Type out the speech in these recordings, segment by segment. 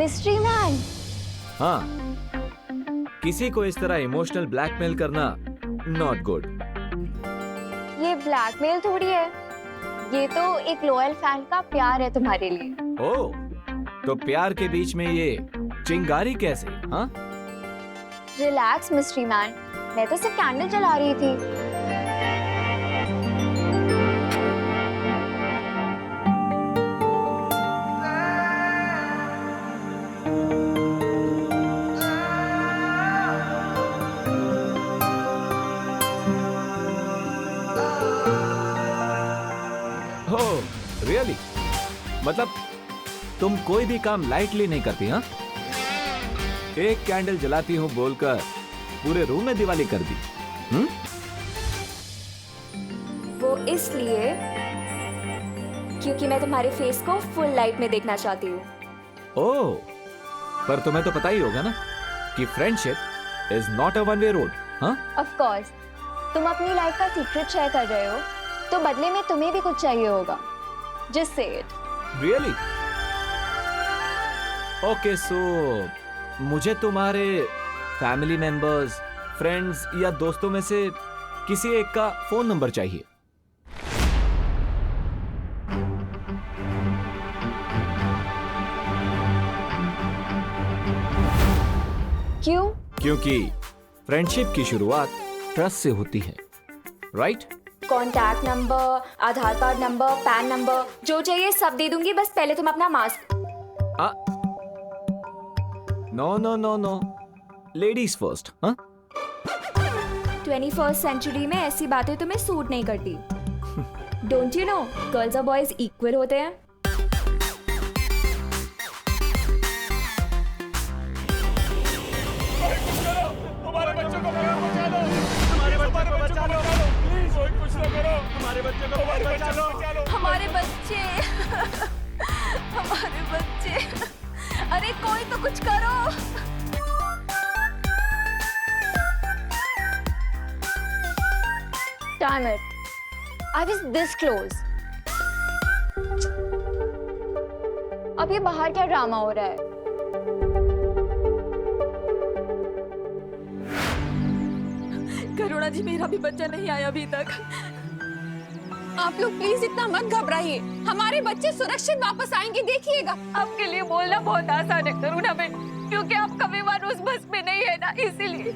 Mystery man. हाँ, किसी को इस तरह इमोशनल ब्लैकमेल करना नॉट गुड। ये ब्लैकमेल थोड़ी है, ये तो एक लॉयल फैन का प्यार है तुम्हारे लिए। ओह, तो प्यार के बीच में ये चिंगारी कैसे? हाँ, रिलैक्स मिस्ट्री मैन, मैं तो सिर्फ कैंडल जला रही थी। Oh really? मतलब तुम कोई भी काम लाइटली नहीं करती? हाँ, एक कैंडल जलाती हूँ बोलकर पूरे रूम में दिवाली कर दी। वो इसलिए क्योंकि मैं तुम्हारे फेस को फुल लाइट में देखना चाहती हूँ। ओह, पर तुम्हें तो पता ही होगा ना कि friendship is not a one way road. हाँ, ऑफ कोर्स, तुम अपनी लाइफ का सीक्रेट शेयर कर रहे हो, तो बदले में तुम्हें भी कुछ चाहिए होगा। Just say it. Really? Okay, सो मुझे तुम्हारे फैमिली मेंबर्स, फ्रेंड्स या दोस्तों में से किसी एक का फोन नंबर चाहिए। क्यों? क्योंकि फ्रेंडशिप की शुरुआत ट्रस्ट से होती है, right? Contact number, Aadhaar card number, PAN number, जो चाहिए सब दे दूंगी, बस पहले तुम अपना मास्क। No no no no, ladies first. हाँ, 21st सेंचुरी में ऐसी बातें तुम्हें सूट नहीं करती। डोंट यू नो, गर्ल्स और बॉयज इक्वल होते हैं। हमारे बच्चों को बचा लो, हमारे बच्चों को बचा लो, प्लीज कोई कुछ तो करो, हमारे बच्चों को बचा लो, हमारे बच्चे, हमारे बच्चे, अरे कोई तो कुछ करो। Damn it, I was this close. अब ये बाहर क्या ड्रामा हो रहा है? करुणा जी, मेरा भी बच्चा नहीं आया अभी तक। आप लोग प्लीज इतना मत घबराइए, हमारे बच्चे सुरक्षित वापस आएंगे, देखिएगा। आपके लिए बोलना बहुत आसान है करुणा बेन, क्योंकि आपका विमान उस बस में नहीं है ना, इसीलिए।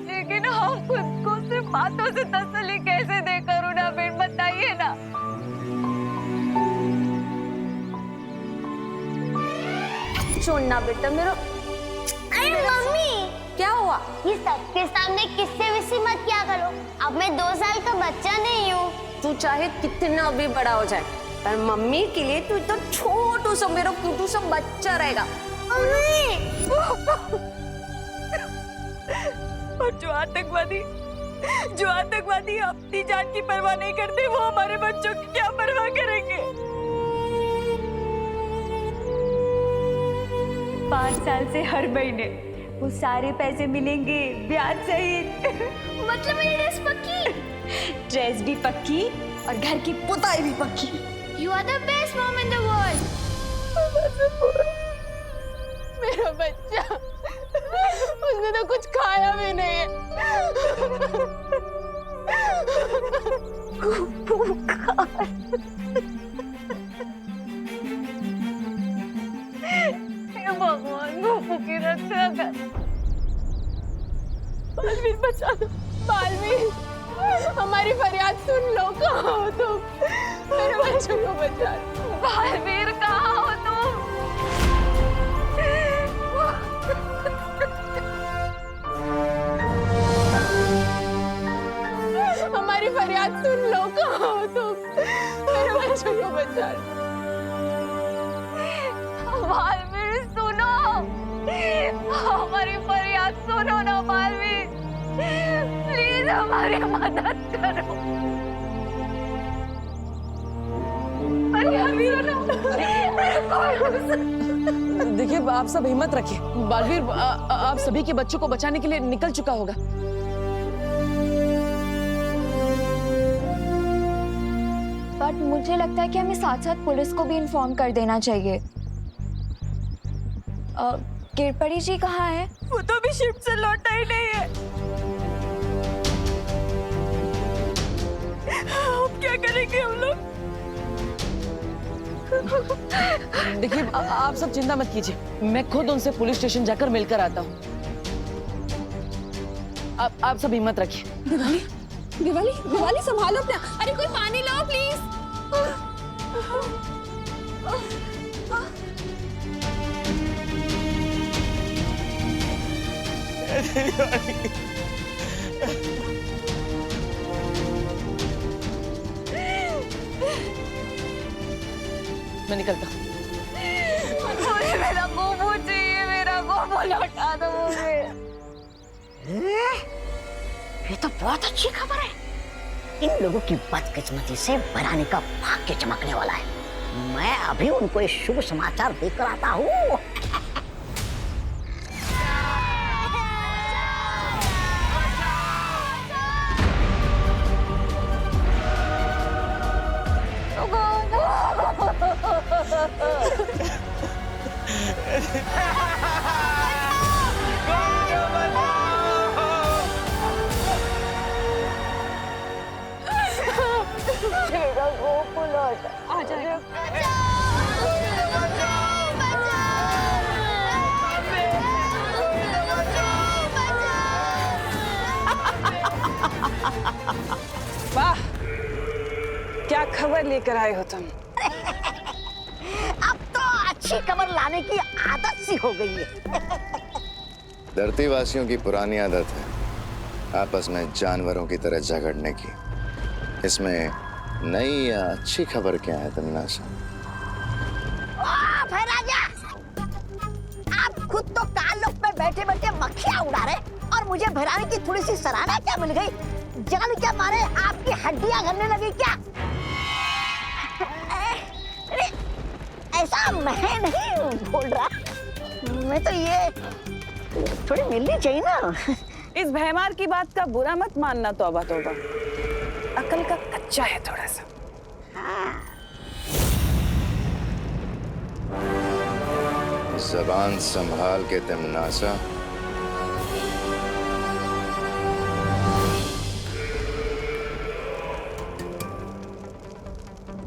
लेकिन हम खुद को सिर्फ बातों से तसल्ली कैसे दे करुणा बेन, बताइए ना। छोड़ना बेटा मेरा। अरे मम्मी, क्या हुआ? ये सबके सामने किससे विसी मत क्या करो। अब मैं 2 साल का बच्चा नहीं हूँ। तू चाहे कितना भी बड़ा हो जाए, पर मम्मी के लिए तू तो छोटू सा मेरा क्यूटू सा बच्चा रहेगा। मम्मी, और जो आतंकवादी अपनी जान की परवाह नहीं करते, वो हमारे बच्चों की क्या परवाह करेंगे? 5 साल से हर महीने वो सारे पैसे मिलेंगे ब्याज सहित। मतलब मेरी ड्रेस पक्की? ड्रेस भी पक्की और घर की पुताई भी पक्की। You are the best mom in the world. मेरा बच्चा, उसने तो कुछ खाया भी नहीं है। भगवान गोपू की रक्षा कर। बालवीर बचा लो, बालवीर, हमारी फरियाद सुन लो। कहाँ हो तुम? मेरे बच्चों को बचा लो। बालवीर कहाँ हो तुम? हमारी फरियाद सुन लो। कहाँ हो तुम? मेरे बच्चों को बचा लो। बालवीर सुनो, हमारी फरियाद सुनो ना बालवीर, प्लीज हमारी मदद करो। फरियाद सुनो। देखिए, आप सब हिम्मत रखिए। बालवीर आप सभी के बच्चों को बचाने के लिए निकल चुका होगा। बट मुझे लगता है कि हमें साथ साथ पुलिस को भी इन्फॉर्म कर देना चाहिए। किरपड़ी जी कहाँ है? वो तो अभी शिफ्ट से लौटा ही नहीं है। अब क्या करेंगे हम लोग? देखिए आप सब चिंता मत कीजिए, मैं खुद उनसे पुलिस स्टेशन जाकर मिलकर आता हूँ। आप सब हिम्मत रखिए। दिवाली, दिवाली, दिवाली संभालो अपना। अरे कोई पानी लाओ प्लीज। मैं निकलता हूँ। मुझे मेरा गोबू चाहिए, मेरा गोबू लौटा दो मुझे। ये तो बहुत अच्छी खबर है। इन लोगों की बदकिस्मती से भरानी का भाग्य चमकने वाला है। मैं अभी उनको एक शुभ समाचार देकर आता हूँ। मेरा गोबू लौटा। आ जाएगा। वाह, क्या खबर लेकर आए हो तुम? अब तो अच्छी खबर लाने की आदत सी हो गई है। धरती वासियों की पुरानी आदत है आपस में जानवरों की तरह झगड़ने की। इसमें नई या अच्छी खबर क्या है तमन्नासा? भाई राजा, आप खुद तो ताल्लुक में बैठे बैठे मक्खियां उड़ा रहे और मुझे भराने की थोड़ी सी सराहना क्या मिल गई? जलन क्या मारे आपकी हड्डियां गलने लगी क्या? अरे ऐसा मैं नहीं बोल रहा, मैं तो ये थोड़ी मिलनी चाहिए ना। इस भैमार की बात का बुरा मत मानना, तौबा तौबा, अकल का कच्चा है थोड़ा सा। जबान संभाल के तमन्नासा।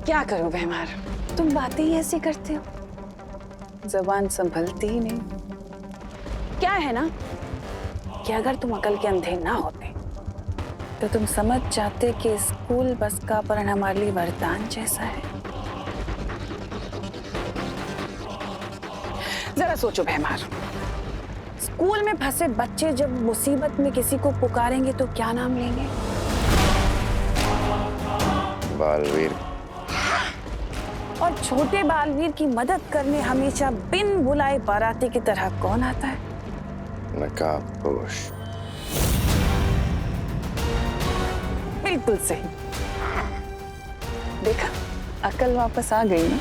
क्या करूं भैमार, तुम बातें ही ऐसी करते हो, जबान संभलती ही नहीं। क्या है ना कि अगर तुम अकल के अंधे ना होते तो तुम समझ जाते कि स्कूल बस का अपहरण हमारे लिए वरदान जैसा है। जरा सोचो भैमार, स्कूल में फंसे बच्चे जब मुसीबत में किसी को पुकारेंगे तो क्या नाम लेंगे? बालवीर। और छोटे बालवीर की मदद करने हमेशा बिन बुलाए बाराती की तरह कौन आता है? नकाबपोश। बिल्कुल सही। देखा, अकल वापस आ गई ना।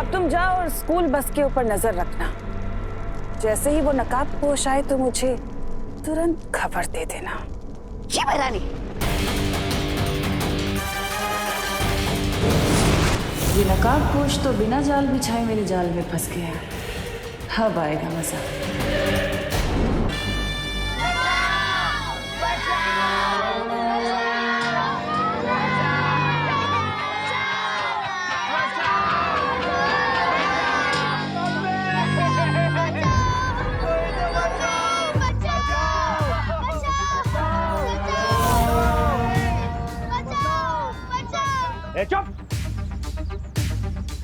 अब तुम जाओ और स्कूल बस के ऊपर नजर रखना। जैसे ही वो नकाबपोश आए तो मुझे तुरंत खबर दे देना। जी भरानी। ये नकाबपोश तो बिना जाल बिछाए मेरे जाल में फंस गया। अब आएगा मजा। चुप,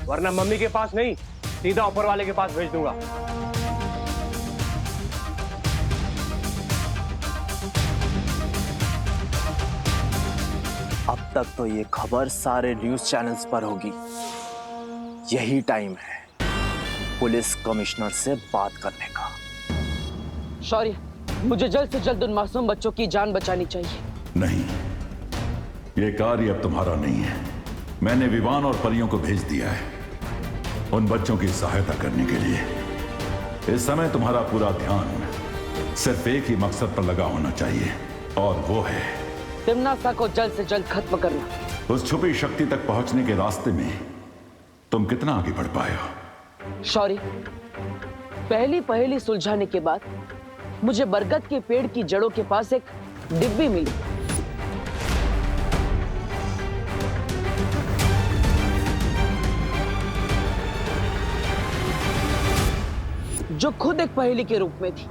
वरना मम्मी के पास नहीं सीधा ऊपर वाले के पास भेज दूंगा। अब तक तो ये खबर सारे न्यूज़ चैनल्स पर होगी। यही टाइम है पुलिस कमिश्नर से बात करने का। शौर्य, मुझे जल्द से जल्द उन मासूम बच्चों की जान बचानी चाहिए। नहीं, ये कार्य अब तुम्हारा नहीं है। मैंने विवान और परियों को भेज दिया है उन बच्चों की सहायता करने के लिए। इस समय तुम्हारा पूरा ध्यान सिर्फ एक ही मकसद पर लगा होना चाहिए, और वो है तिम्नासा को जल्द से जल्द खत्म करना। उस छुपी शक्ति तक पहुंचने के रास्ते में तुम कितना आगे बढ़ पाए हो? शौरी, पहली पहेली सुलझाने के बाद मुझे बरगद के पेड़ की जड़ों के पास एक डिब्बी मिली। जो खुद एक पहेली के रूप में थी,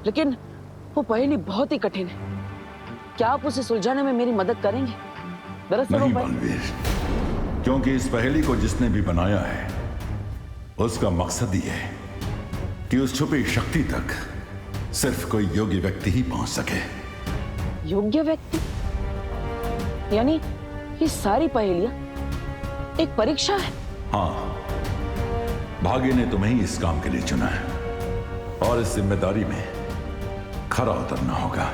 लेकिन वो पहेली बहुत ही कठिन है। क्या आप उसे सुलझाने में मेरी मदद करेंगे? दरअसल नहीं बलवीर, क्योंकि इस पहेली को जिसने भी बनाया है उसका मकसद ही है कि उस छुपी शक्ति तक सिर्फ कोई योग्य व्यक्ति ही पहुंच सके। योग्य व्यक्ति? यानी ये सारी पहेलियां एक परीक्षा है? हाँ, भाग्य ने तुम्हें ही इस काम के लिए चुना है और इस जिम्मेदारी में खरा उतरना होगा।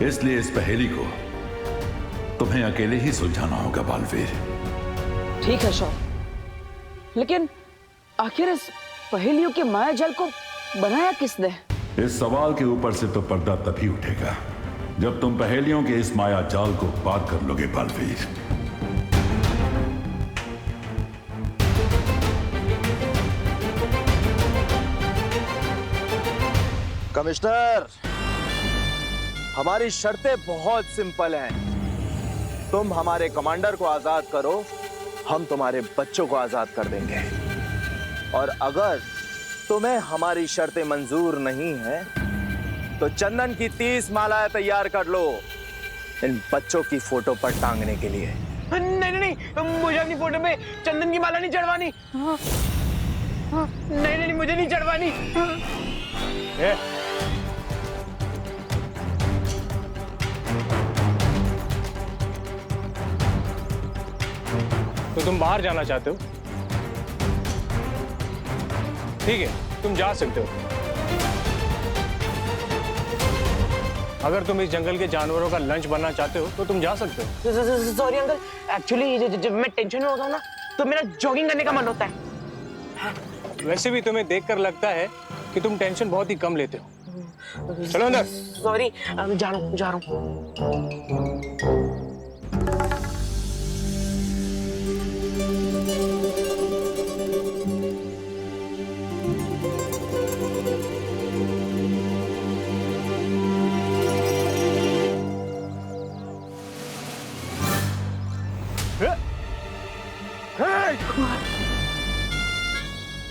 इसलिए इस पहेली को तुम्हें अकेले ही सुलझाना होगा बालवीर। ठीक है शौर, लेकिन आखिर इस पहेलियों के माया जाल को बनाया किसने? इस सवाल के ऊपर से तो पर्दा तभी उठेगा जब तुम पहेलियों के इस माया जाल को पार कर लोगे बालवीर। कमिश्नर, हमारी शर्तें बहुत सिंपल हैं। तुम हमारे कमांडर को आजाद करो, हम तुम्हारे बच्चों को आजाद कर देंगे। और अगर तुम्हें हमारी शर्तें मंजूर नहीं है तो चंदन की 30 मालाएं तैयार कर लो इन बच्चों की फोटो पर टांगने के लिए। नहीं नहीं, मुझे अपनी फोटो पे चंदन की माला नहीं चढ़वानी। नहीं नहीं, मुझे नहीं चढ़वानी। तो तुम बाहर जाना चाहते हो? ठीक है, तुम जा सकते हो। अगर तुम इस जंगल के जानवरों का लंच बनना चाहते हो तो तुम जा सकते हो। सॉरी अंकल, एक्चुअली जब मैं टेंशन में होता हूँ ना तो मेरा जॉगिंग करने का मन होता है। वैसे भी तुम्हें देखकर लगता है कि तुम टेंशन बहुत ही कम लेते हो। चलो अंदर। सॉरी, जा रहा हूँ।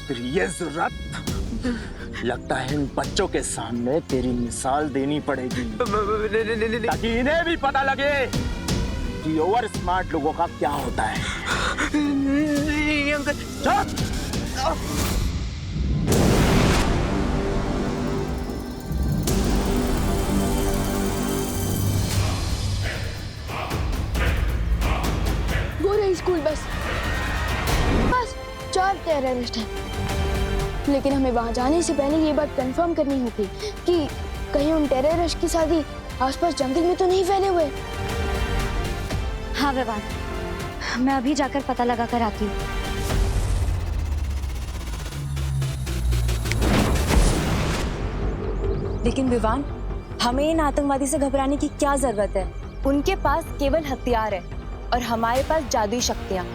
फिर ये जुर्रत, लगता है इन बच्चों के सामने तेरी मिसाल देनी पड़ेगी ताकि इन्हें भी पता लगे कि ओवर स्मार्ट लोगों का क्या होता है। वो रही स्कूल बस 4 टेररिस्ट हैं, लेकिन हमें वहां जाने से पहले ये बात कंफर्म करनी होगी कि कहीं उन टेररिस्ट की शादी आसपास जंगल में तो नहीं फैले हुए। हाँ विवान, मैं अभी जाकर पता लगा कर आती हूँ। लेकिन विवान, हमें इन आतंकवादी से घबराने की क्या जरूरत है? उनके पास केवल हथियार है और हमारे पास जादुई शक्तियाँ।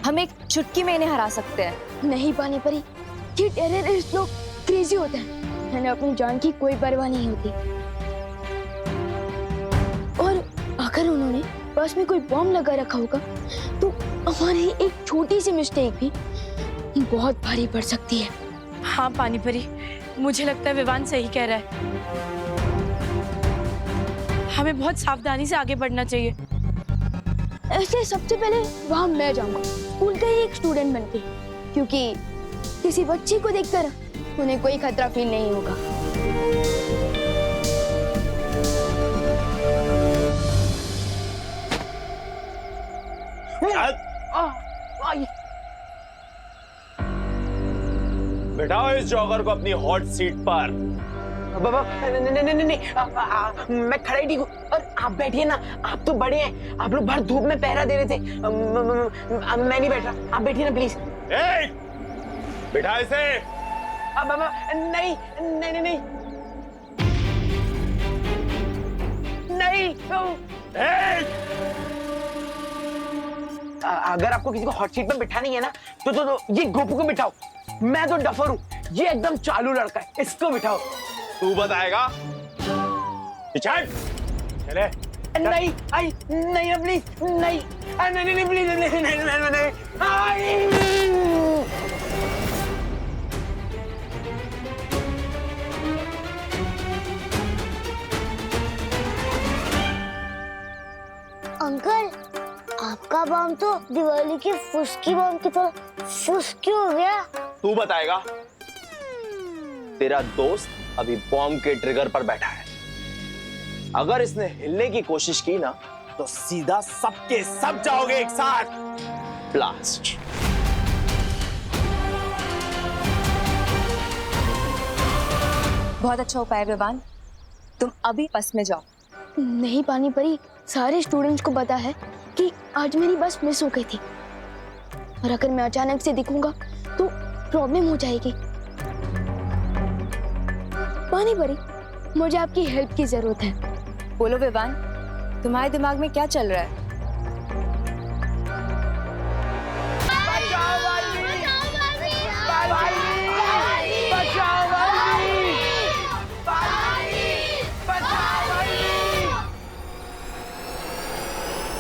हम एक चुटकी में इन्हें हरा सकते हैं। नहीं पानी परी, ये टेररिस्ट लोग क्रेजी होते हैं, इन्हें अपनी जान की कोई परवाह नहीं होती। और अगर उन्होंने पास में कोई बॉम्ब लगा रखा होगा तो हमारी एक छोटी सी मिस्टेक भी बहुत भारी पड़ सकती है। हाँ पानी परी, मुझे लगता है विवान सही कह रहा है। हमें बहुत सावधानी से आगे बढ़ना चाहिए। इसलिए सबसे पहले वहां मैं जाऊंगा, स्कूल का ही एक स्टूडेंट बनके, क्योंकि किसी बच्ची को देखकर उन्हें कोई खतरा फील नहीं होगा। बिठाओ इस जॉगर को अपनी हॉट सीट पर। बाबा नहीं, मैं खड़ा ही ठीक हूँ और आप बैठिए ना, आप तो बड़े हैं, आप लोग बाहर धूप में पहरा दे रहे थे। मैं नहीं बैठ रहा, आप बैठिए ना प्लीज। बिठा इसे। बाबा नहीं नहीं नहीं नहीं नहीं। अगर आपको किसी को हॉट सीट पे बिठानी है ना तो ये गोपू को बिठाओ। मैं तो डफर हूँ, ये एकदम चालू लड़का है, इसको बिठाओ। तू बताएगा? चल चले। नहीं आई नहीं प्लीज नहीं नहीं प्लीज नहीं अंकल, आपका बम तो दिवाली की फुसकी बम की तरह फुसकी हो गया। तू बताएगा? तेरा दोस्त अभी बॉम्ब के ट्रिगर पर बैठा है। अगर इसने हिलने की कोशिश की ना तो सीधा सबके सब जाओगे एक साथ। ब्लास्ट। बहुत अच्छा उपाय विवान, तुम अभी बस में जाओ। नहीं पानी परी, सारे स्टूडेंट्स को पता है कि आज मेरी बस मिस हो गई थी और अगर मैं अचानक से दिखूंगा तो प्रॉब्लम हो जाएगी। पानी परी, मुझे आपकी हेल्प की जरूरत है। बोलो विवान, तुम्हारे दिमाग में क्या चल रहा है?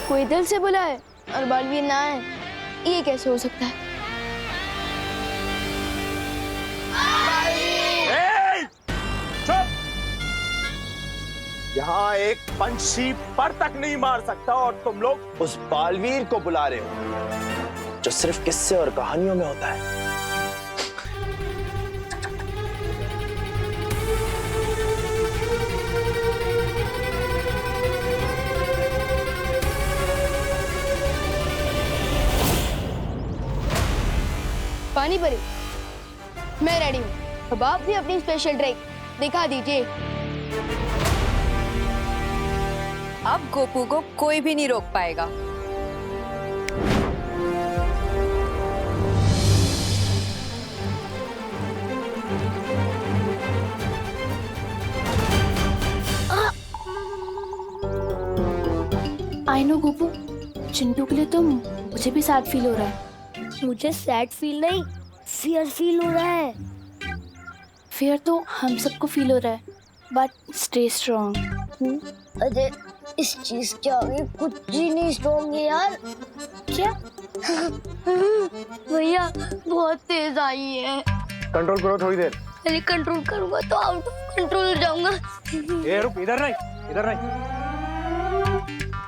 कोई दिल से बुला है और बालवीर ना है, ये कैसे हो सकता है? यहाँ एक पंछी पर तक नहीं मार सकता और तुम लोग उस बालवीर को बुला रहे हो जो सिर्फ किस्से और कहानियों में होता है। पानी परी, मैं रेडी हूँ। अब आप भी अपनी स्पेशल ट्रिक दिखा दीजिए। अब गोपू को कोई भी नहीं रोक पाएगा। आई नो गोपू, चिंटू के लिए तो मुझे भी सैड फील हो रहा है। मुझे सैड फील नहीं, फियर फील हो रहा है। फियर तो हम सबको फील हो रहा है, बट स्टे स्ट्रॉन्ग। अरे इस चीज के आगे कुछ ही नहीं स्ट्रॉन्ग है यार। क्या? भैया बहुत तेज आई है। कंट्रोल करो थोड़ी देर। अरे कंट्रोल करूंगा तो आउट ऑफ कंट्रोल हो जाऊंगा। ए रुक, इधर नहीं, इधर नहीं।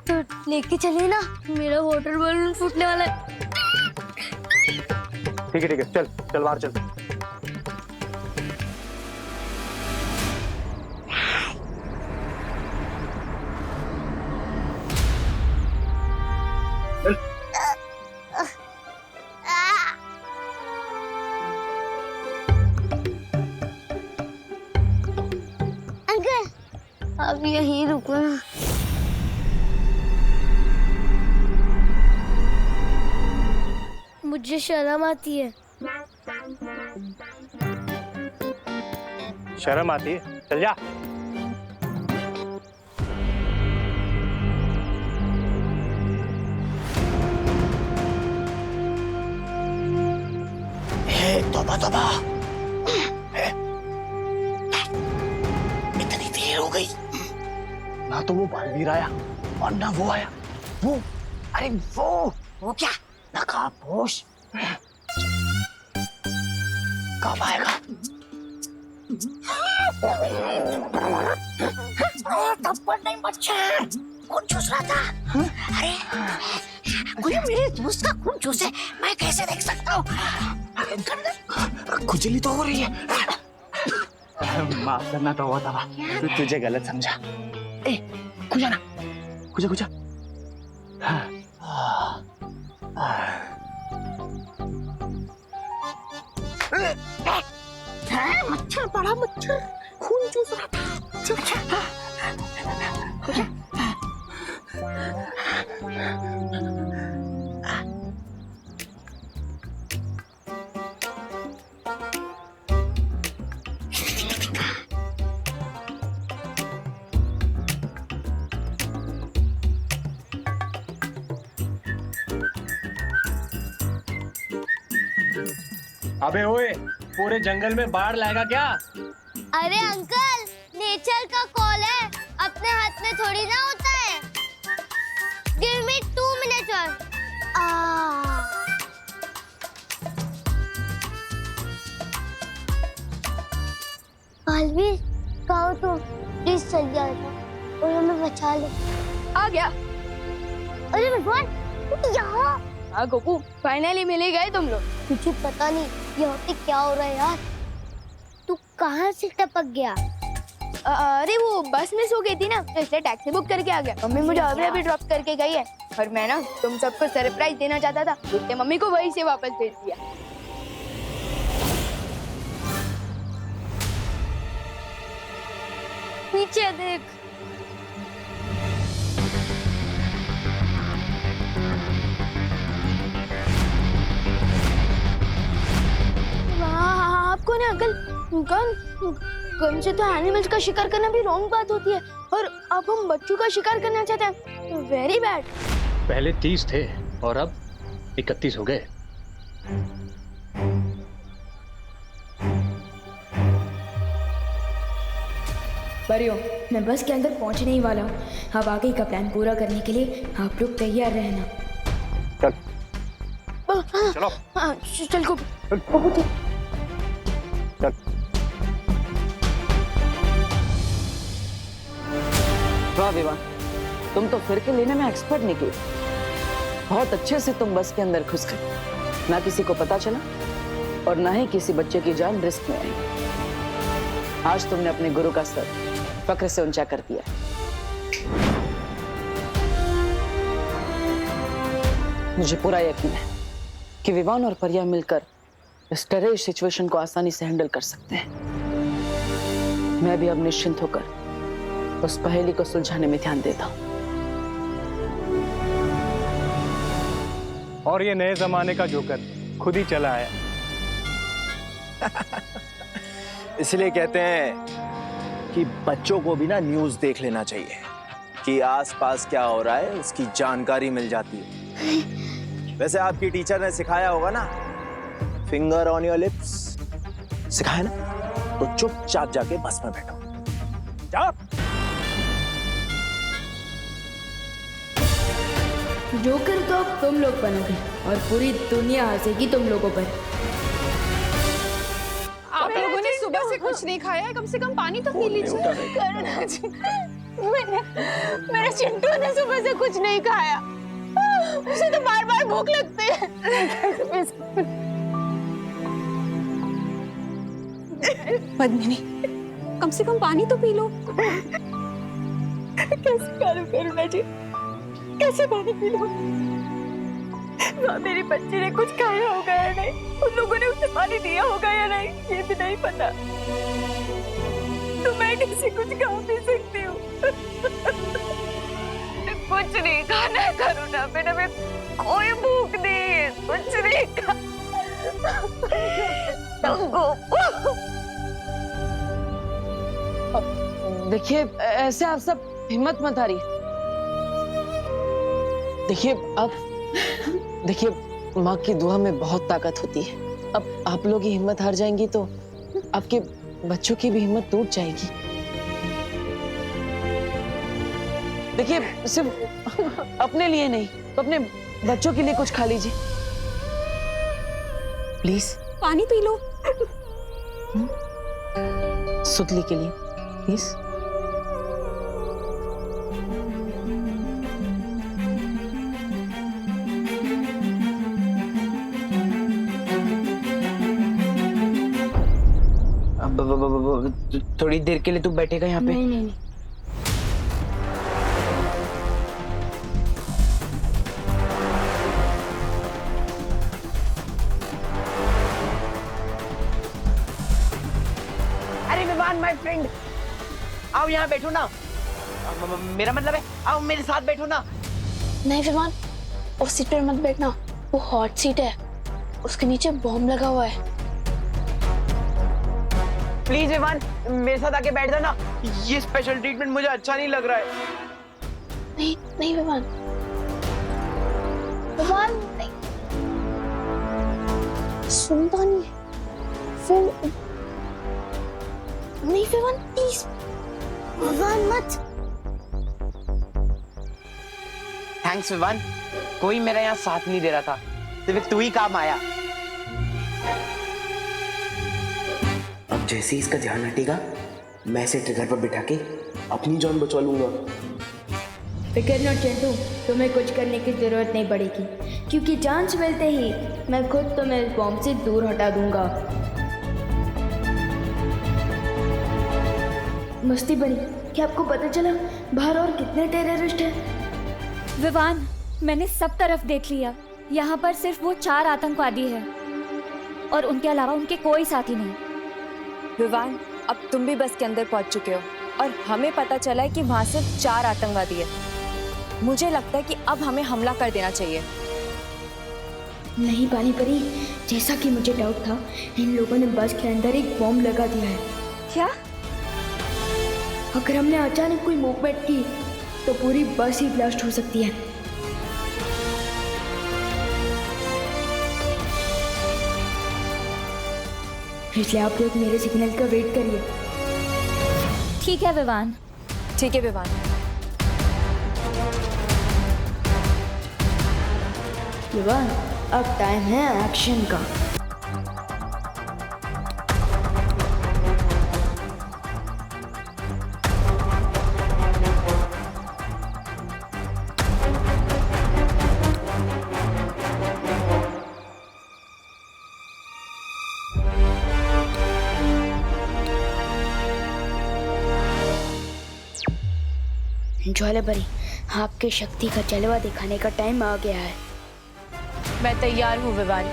तो लेके चलिए ना, मेरा वाटर बलून फूटने वाला है। ठीक है, चल चल बाहर चल। अंकल, अब यहीं रुको ना। मुझे शर्म आती है। शर्म आती है? चल जा। तौबा तौबा, इतनी देर हो गई, ना तो वो बालवीर आया और ना वो आया। वो, अरे वो क्या नकाबपोश कब आएगा? थप्पड़ नहीं मच्छर, खून चूस रहा था। अरे कोई मेरे दोस्त का खून चूसे, मैं कैसे देख सकता हूँ? खुजली तो हो रही है। माफ करना तो तौबा, तुझे गलत समझा। ए खुजा ना, खुजा खुजा। मच्छर, बड़ा मच्छर, खून चूस रहा था। खुजा। अबे ओए, पूरे जंगल में बाढ़ लाएगा क्या? अरे अंकल, नेचर का कॉल है, अपने हाथ में थोड़ी ना होता है। गिव मी 2 मिनट्स और कहो तो प्लीज चल जाए और हमें बचा ले। आ गया। अरे भगवान, यहाँ। हाँ गोकू, फाइनली मिल ही गए तुम लोग। मुझे पता नहीं यहाँ पे क्या हो रहा है यार। तू कहाँ से टपक गया? अरे वो बस में सो गई थी ना, तो इसलिए टैक्सी बुक करके आ गया। मम्मी मुझे अभी ड्रॉप करके गई है और मैं ना तुम सबको सरप्राइज देना चाहता था, इसलिए मम्मी को वहीं से वापस भेज दिया। पीछे देख। आपको ना अंकल, गन से तो एनिमल्स का शिकार करना भी रॉन्ग बात होती है, और अब हम बच्चों का शिकार करना चाहते हैं, वेरी बैड। पहले 30 थे और अब 31 हो गए। परियो, मैं बस के अंदर पहुंचने ही वाला हूँ। अब आगे का प्लान पूरा करने के लिए आप लोग तैयार रहना। चलो। चल को। वाह विवान, तुम तो फिर के लेने में एक्सपर्ट निकले। बहुत अच्छे से तुम बस के अंदर घुस गए, ना किसी को पता चला और ना ही किसी बच्चे की जान रिस्क में आई। आज तुमने अपने गुरु का सर फक्र से ऊंचा कर दिया। मुझे पूरा यकीन है कि विवान और परिया मिलकर इस टेररिस्ट सिचुएशन को आसानी से हैंडल कर सकते हैं। मैं भी अब निश्चिंत होकर उस पहेली को सुलझाने में ध्यान देता हूं। और ये नए जमाने का जोकर खुद ही चला आया। इसलिए कहते हैं कि बच्चों को भी ना न्यूज़ देख लेना चाहिए कि आसपास क्या हो रहा है, उसकी जानकारी मिल जाती है। वैसे आपकी टीचर ने सिखाया होगा ना, फिंगर ऑन योर लिप्स, सिखाया ना? तो चुपचाप जाके बस में बैठो। जाओ। जोकर तो अब तुम लोग बनोगे और पूरी दुनिया हंसेगी तुम लोगों पर। आप लोगों ने सुबह से कुछ नहीं खाया है, कम से कम पानी तो पी लीजिए। करुणा जी, मेरे चिंटू ने सुबह से कुछ नहीं खाया, उसे तो बार बार भूख लगती है। पद्मिनी, कम से कम पानी तो पी लो। कैसे करूं करुणा जी, कैसे पानी पी लो? मेरी बच्ची ने कुछ खाया होगा या नहीं, उन लोगों ने उसे पानी दिया होगा या नहीं, ये भी नहीं पता। तो मैं कैसे कुछ खा पी सकती हूँ? कुछ नहीं खाना है करुणा, मैंने कोई भूख नहीं है, कुछ नहीं खा। देखिए, ऐसे आप सब हिम्मत मत हारिए। देखिए माँ की दुआ में बहुत ताकत होती है। अब आप लोग ही हिम्मत हार जाएंगी तो आपके बच्चों की भी हिम्मत टूट जाएगी। देखिए, सिर्फ अपने लिए नहीं तो अपने बच्चों के लिए कुछ खा लीजिए प्लीज। पानी पी लो। सुतली के लिए प्लीज। थोड़ी देर के लिए तू बैठेगा यहाँ पे? नहीं नहीं नहीं। अरे विवान माय फ्रेंड, आओ यहाँ बैठो ना। मेरा मतलब है आओ मेरे साथ बैठो ना। नहीं विमान, उस सीट पर मत बैठना, वो हॉट सीट है, उसके नीचे बॉम्ब लगा हुआ है। प्लीज विवान, मेरे साथ आके बैठ जाना। ये स्पेशल ट्रीटमेंट मुझे अच्छा नहीं लग रहा है। नहीं नहीं विमान, विमान नहीं। सुनता नहीं है। फिर नहीं विवान प्लीज, विवान मत। थैंक्स विवान, कोई मेरा यहाँ साथ नहीं दे रहा था, सिर्फ तू ही काम आया। अब जैसे ही इसका ध्यान हटेगा मैं इसे ट्रिगर पर बिठा के अपनी जान बचा लूंगा। फिकर नॉट चिंटू, तुम्हें कुछ करने की जरूरत नहीं पड़ेगी, क्योंकि चांस मिलते ही मैं खुद तुम्हें इस बॉम्ब से दूर हटा दूंगा। मस्ती बनी, क्या आपको पता चला बाहर और कितने टेररिस्ट हैं? विवान, मैंने सब तरफ देख लिया, यहाँ पर सिर्फ वो 4 आतंकवादी हैं और उनके अलावा उनके कोई साथी नहीं। विवान, अब तुम भी बस के अंदर पहुंच चुके हो और हमें पता चला है कि वहाँ सिर्फ 4 आतंकवादी है। मुझे लगता है कि अब हमें हमला कर देना चाहिए। नहीं पानी परी, जैसा कि मुझे डाउट था, इन लोगों ने बस के अंदर एक बॉम्ब लगा दिया है। क्या? अगर हमने अचानक कोई मूवमेंट की तो पूरी बस ही ब्लास्ट हो सकती है। इसलिए आप लोग मेरे सिग्नल का वेट करिए। ठीक है विवान। ठीक है विवान। विवान, अब टाइम है एक्शन का। ज्वाला परी, आपकी शक्ति का जलवा दिखाने का टाइम आ गया है। मैं तैयार हूँ विवान।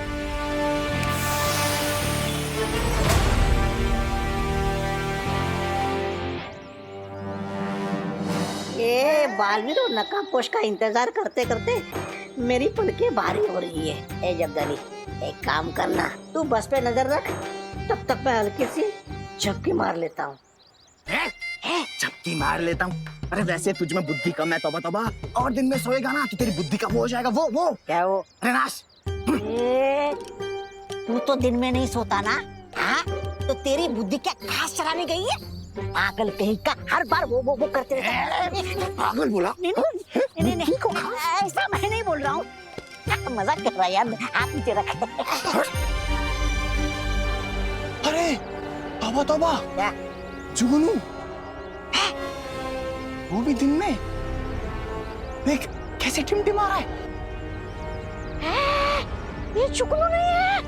ये बालवीर और नकाबपोश का इंतजार करते करते मेरी पलकें भारी हो रही है। ए जब्दाली, एक काम करना, तू बस पे नजर रख, तब तक मैं हल्की सी झपकी मार लेता हूँ। झपकी मार लेता हूँ? अरे वैसे तुझ में बुद्धि कम है, तौबा तौबा। और दिन में सोएगा ना तो तेरी बुद्धि का वो हो जाएगा। वो क्या वो? रेनाश, तू तो दिन में नहीं सोता ना? हाँ, तो तेरी बुद्धि क्या घास चराने गई है? पागल कहीं का, हर बार वो करते रहता। पागल बोला? नहीं, ऐसा मैं नहीं बोल रहा हूँ, मजाक कर रहा है यार। आप नीचे रख। अरे तौबा तौबा, क्या जुगनू, वो भी दिन में? देख कैसे टिमटिमा रहा है। ये जुगनू नहीं है,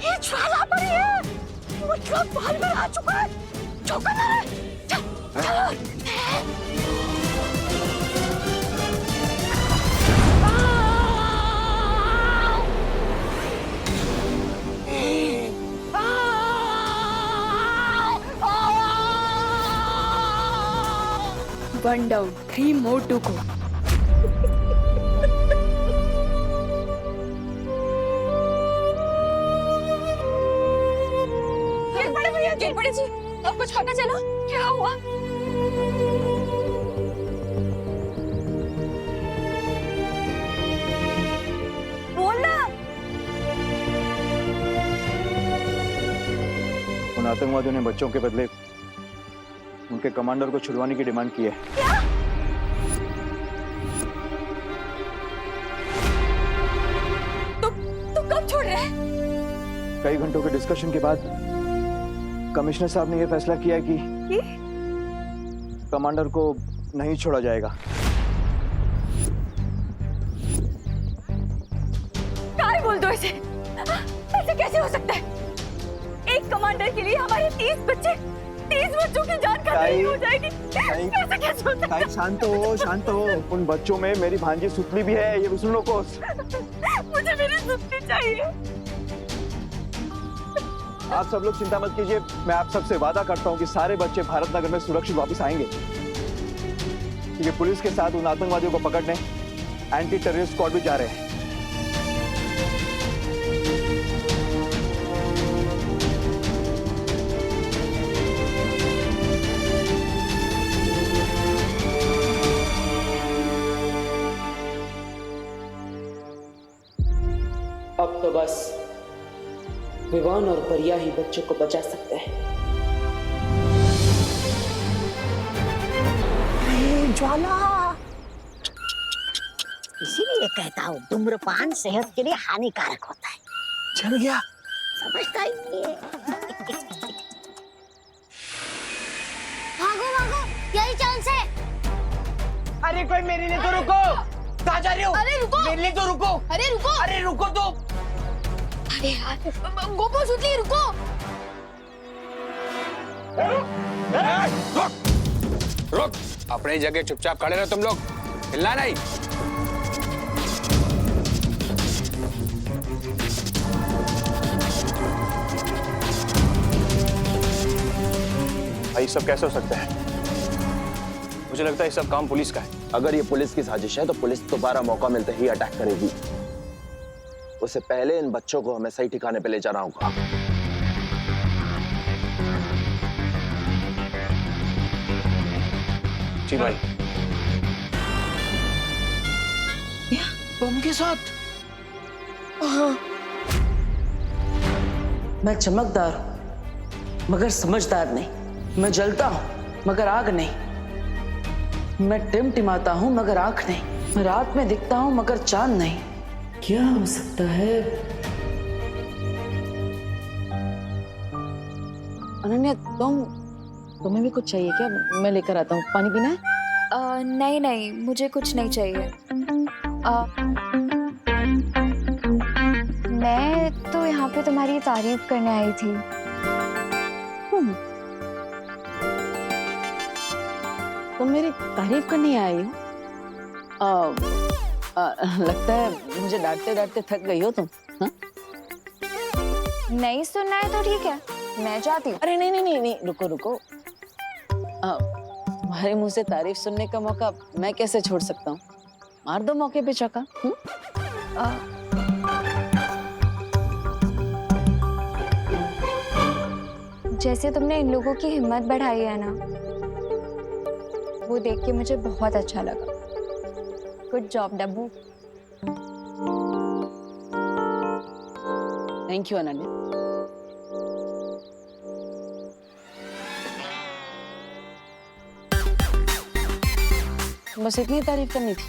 ये ज्वाला परी है। वो ट्रक बाहर में आ चुका है। चौका ना रे, चल। One down, 3 more to go. जी, बड़ी जी, अब कुछ पता चला? क्या हुआ? बोलना। उन आतंकवादियों ने बच्चों के बदले उनके कमांडर को छुड़वाने की डिमांड की है। क्या? तुम कब छोड़ रहे हैं? कई घंटों के डिस्कशन के बाद कमिश्नर साहब ने यह फैसला किया कि कमांडर को नहीं छोड़ा जाएगा। काय बोल दो इसे? ऐसे कैसे हो सकता है? एक कमांडर के लिए हमारे 30 बच्चों की जान खतरे हो जाएगी। ऐसे कैसे हो सकता है? शांत हो। उन बच्चों में मेरी भांजी सुतली भी है, ये भी सुन लो कोस। मुझे मेरी सुतली चाहिए। आप सब लोग चिंता मत कीजिए, मैं आप सबसे वादा करता हूँ कि सारे बच्चे भारत नगर में सुरक्षित वापस आएंगे। क्योंकि पुलिस के साथ उन आतंकवादियों को पकड़ने एंटी टेररिस्ट स्क्वाड भी जा रहे हैं। अब तो बस विवान और परिया ही बच्चों को बचा सकते हैं। ज्वाला, इसीलिए कहता हूँ धूम्रपान सेहत के लिए हानिकारक होता है। चल गया, समझता ही नहीं है। भागो भागो, यही चांस है। अरे कोई मेरे लिए तो रुको। कहाँ जा रहे हो? अरे रुको, मेरे लिए तो रुको। अरे रुको, अरे रुको तो। अरे यार गोपो सुतली रुको। रुक, अपनी जगह चुपचाप खड़े रहो तुम लोग, हिलना नहीं। भाई सब कैसे हो सकता है? मुझे लगता है ये सब काम पुलिस का है। अगर ये पुलिस की साजिश है तो पुलिस दोबारा मौका मिलते ही अटैक करेगी। उससे पहले इन बच्चों को हमें सही ठिकाने पे ले जाना होगा। जी भाई। बम के साथ? मैं चमकदार हूं मगर समझदार नहीं। मैं जलता हूं मगर आग नहीं। मैं टिमटिमाता हूं मगर आंख नहीं। मैं रात में दिखता हूं मगर चांद नहीं। क्या हो सकता है? अनन्या, तुम्हें भी कुछ चाहिए क्या? मैं लेकर आता हूँ। पानी पीना है? नहीं नहीं, मुझे कुछ नहीं चाहिए। मैं तो यहाँ पे तुम्हारी तारीफ करने आई थी। तुम मेरी तारीफ करने आई हो? लगता है मुझे डांटते डांटते थक गई हो तुम। हा? नहीं सुनना है तो ठीक है, मैं जाती हूँ। अरे नहीं नहीं नहीं नहीं, रुको रुको। तुम्हारे मुंह से तारीफ सुनने का मौका मैं कैसे छोड़ सकता हूँ? मार दो मौके पे चौका। जैसे तुमने इन लोगों की हिम्मत बढ़ाई है ना, वो देख के मुझे बहुत अच्छा लगा। Good job Dabbu. Thank you Ananya. बस इतनी तारीफ करनी थी?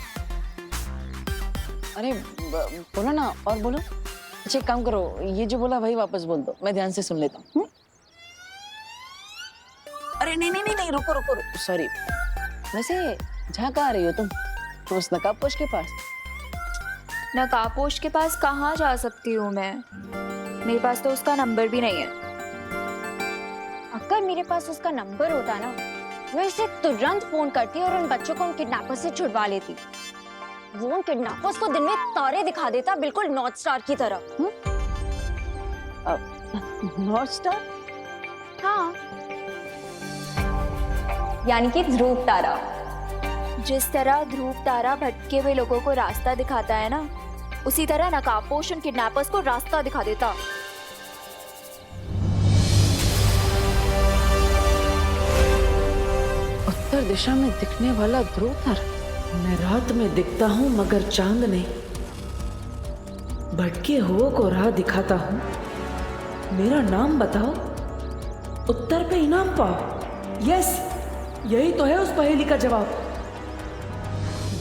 अरे बोलो ना, और बोलो। अच्छा एक काम करो, ये जो बोला वही वापस बोल दो, मैं ध्यान से सुन लेता हूँ। अरे नहीं नहीं नहीं नहीं, रुको रुको रुको, सॉरी। वैसे जहाँ कहाँ रही हो तुम? तो उस नकाबपोश के पास? नकाबपोश के पास कहाँ जा सकती हूँ मैं? मेरे पास तो उसका नंबर भी नहीं है। अगर मेरे पास उसका नंबर होता ना, मैं इसे तुरंत फोन करती और उन बच्चों को उन किडनैपर्स से छुड़वा लेती। वो उन किडनैपर्स को दिन में तारे दिखा देता, बिल्कुल नॉर्थ स्टार की तरह। North star? हाँ, यानी कि ध्रुव तारा। जिस तरह ध्रुव तारा भटके हुए लोगों को रास्ता दिखाता है ना, उसी तरह नकाबपोश उन किडनैपर्स को रास्ता दिखा देता। उत्तर दिशा में दिखने वाला ध्रुव तारा। मैं रात में दिखता हूँ मगर चांद नहीं। भटके हुओं को राह दिखाता हूँ। मेरा नाम बताओ, उत्तर पे इनाम पाओ। यस, यही तो है उस पहेली का जवाब,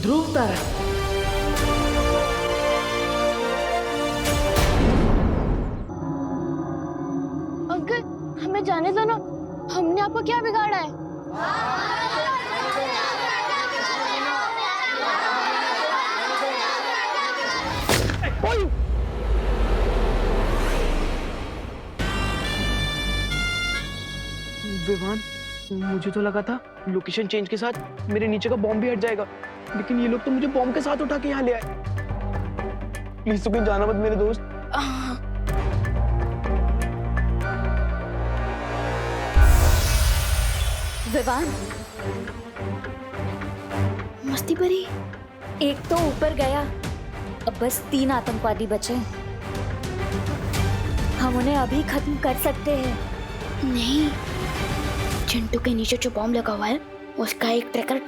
ध्रुव तारा। अंकल हमें जाने दो ना, हमने आपको क्या बिगाड़ा है? विवान, मुझे तो लगा था लोकेशन चेंज के साथ मेरे नीचे का बॉम्ब भी हट जाएगा, लेकिन ये लोग तो मुझे बॉम्ब के साथ उठा के यहाँ ले आए। प्लीज तो कहीं जाना मत मेरे दोस्त। विवान, मस्ती परी। एक तो ऊपर गया, अब बस 3 आतंकवादी बचे। हम उन्हें अभी खत्म कर सकते हैं। नहीं, चिंटू के नीचे जो बॉम्ब लगा हुआ है उसका एक ट्रैकर